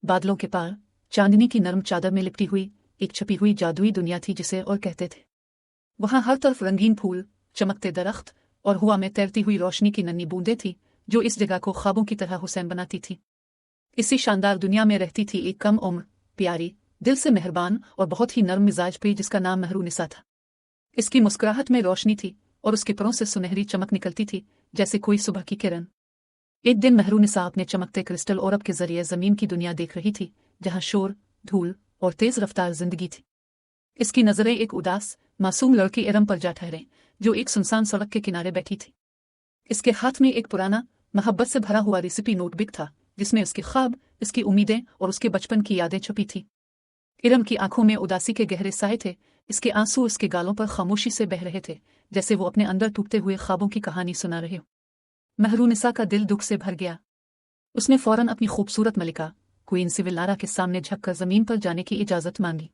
बादलों के पार चांदनी की नरम चादर में लिपटी हुई एक छपी हुई जादुई दुनिया थी जिसे और कहते थे। वहां हर तरफ रंगीन फूल, चमकते दरख्त और हवा में तैरती हुई रोशनी की नन्ही बूंदें थी जो इस जगह को ख्वाबों की तरह हुसैन बनाती थी। इसी शानदार दुनिया में रहती थी एक कम उम्र, प्यारी, दिल से मेहरबान और बहुत ही नर्म मिजाज पे जिसका नाम महरूनिसा था। इसकी मुस्कुराहट में रोशनी थी और उसके परों से सुनहरी चमक निकलती थी जैसे कोई सुबह की किरण। एक दिन महरूनिसा अपने चमकते क्रिस्टल ओरब के जरिए जमीन की दुनिया देख रही थी जहां शोर, धूल और तेज रफ्तार जिंदगी थी। इसकी नजरें एक उदास, मासूम लड़की इरम पर जा ठहरे जो एक सुनसान सड़क के किनारे बैठी थी। इसके हाथ में एक पुराना, मोहब्बत से भरा हुआ रेसिपी नोटबुक था जिसमें उसके ख्वाब, इसकी उम्मीदें और उसके बचपन की यादें छुपी थी। इरम की आंखों में उदासी के गहरे साए थे, इसके आंसू उसके गालों पर खामोशी से बह रहे थे जैसे वो अपने अंदर टूटते हुए ख्वाबों की कहानी सुना रहे हो। महरूनिसा का दिल दुख से भर गया। उसने फौरन अपनी खूबसूरत मलिका क्वीन सिविलारा के सामने झुककर जमीन पर जाने की इजाजत मांगी।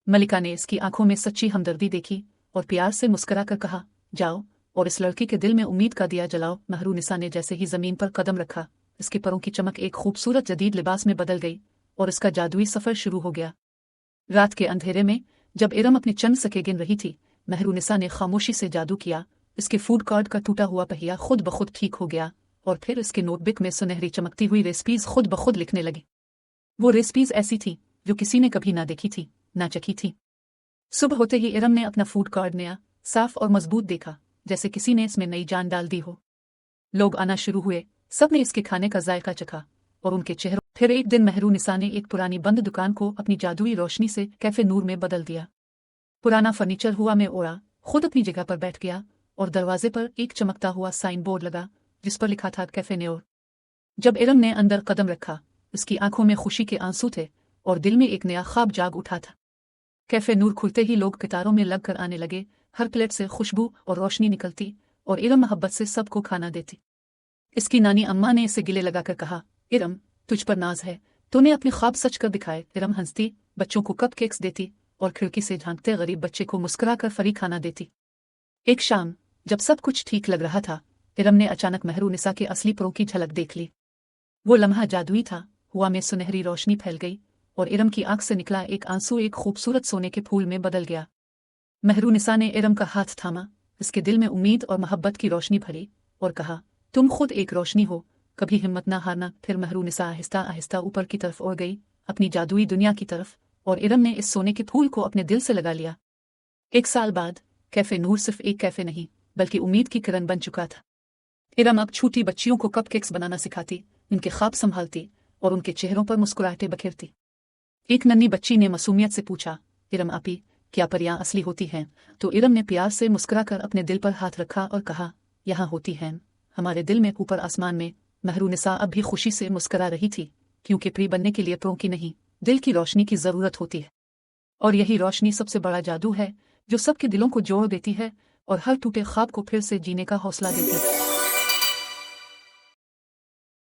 मलिका ने इसकी आंखों में सच्ची हमदर्दी देखी और प्यार से मुस्कुराकर कहा, जाओ और इस लड़की के दिल में उम्मीद का दिया जलाओ। महरूनिसा ने जैसे ही जमीन पर कदम रखा, इसके परों की चमक एक खूबसूरत जदीद लिबास में बदल गई और इसका जादुई सफर शुरू हो गया। रात के अंधेरे में जब इरम अपने चंद सके गिन रही थी, महरूनिसा ने खामोशी से जादू किया। इसके फूड कार्ड का टूटा हुआ पहिया खुद ब खुद ठीक हो गया और फिर इसके नोटबुक में सुनहरी चमकती हुई रेसिपीज खुद ब खुद लिखने लगी। वो रेसिपीज ऐसी थी जो किसी ने कभी ना देखी थी, ना चखी थी। सुबह होते ही इरम ने अपना फूड कार्ड नया, साफ और मजबूत देखा जैसे किसी ने इसमें नई जान डाल दी हो। लोग आना शुरू हुए, सब ने इसके खाने का जायका चखा और उनके चेहरों। फिर एक दिन महरूनिसा ने एक पुरानी बंद दुकान को अपनी जादुई रोशनी से कैफे नूर में बदल दिया। पुराना फर्नीचर हुआ में ओढ़ा, खुद अपनी जगह पर बैठ गया और दरवाजे पर एक चमकता हुआ साइन बोर्ड लगा जिस पर लिखा था कैफे न्योर। जब इरम ने अंदर कदम रखा, उसकी आंखों में खुशी के आंसू थे और दिल में एक नया ख्वाब जाग उठा था। कैफे नूर खुलते ही लोग कतारों में लग कर आने लगे, हर प्लेट से खुशबू और रोशनी निकलती और इरम मोहब्बत से सबको खाना देती। इसकी नानी अम्मा ने इसे गिले लगाकर कहा, इरम, तुझ पर नाज है, तूने अपने ख्वाब सच कर दिखाए। इरम हंसती, बच्चों को कपकेक्स देती और खिड़की से झांकते गरीब बच्चे को मुस्कुराकर फ्री खाना देती। एक शाम जब सब कुछ ठीक लग रहा था, इरम ने अचानक महरूनिसा के असली परों की झलक देख ली। वो लम्हा जादुई था, हुआ में सुनहरी रोशनी फैल गई और इरम की आंख से निकला एक आंसू एक खूबसूरत सोने के फूल में बदल गया। महरूनिसा ने इरम का हाथ थामा, इसके दिल में उम्मीद और मोहब्बत की रोशनी भरी और कहा, तुम खुद एक रोशनी हो, कभी हिम्मत ना हारना। फिर महरूनिसा आहिस्ता आहिस्ता ऊपर की तरफ उड़ गई, अपनी जादुई दुनिया की तरफ, और इरम ने इस सोने के फूल को अपने दिल से लगा लिया। 1 साल बाद कैफे नूर सिर्फ एक कैफे नहीं बल्कि उम्मीद की किरण बन चुका था। इरम अब छोटी बच्चियों को कपकेक्स बनाना सिखाती, उनके ख्वाब संभालती और उनके चेहरों पर मुस्कुराहटें बखेरती। एक नन्ही बच्ची ने मासूमियत से पूछा, इरम आपी, क्या परियां असली होती हैं? तो इरम ने प्यार से मुस्कुराकर अपने दिल पर हाथ रखा और कहा, यहाँ होती हैं, हमारे दिल में, ऊपर आसमान में। महरूनिसा अब भी खुशी से मुस्कुरा रही थी क्योंकि प्री बनने के लिए परों की नहीं, दिल की रोशनी की जरूरत होती है। और यही रोशनी सबसे बड़ा जादू है जो सबके दिलों को जोड़ देती है और हर टूटे ख्वाब को फिर से जीने का हौसला देती है।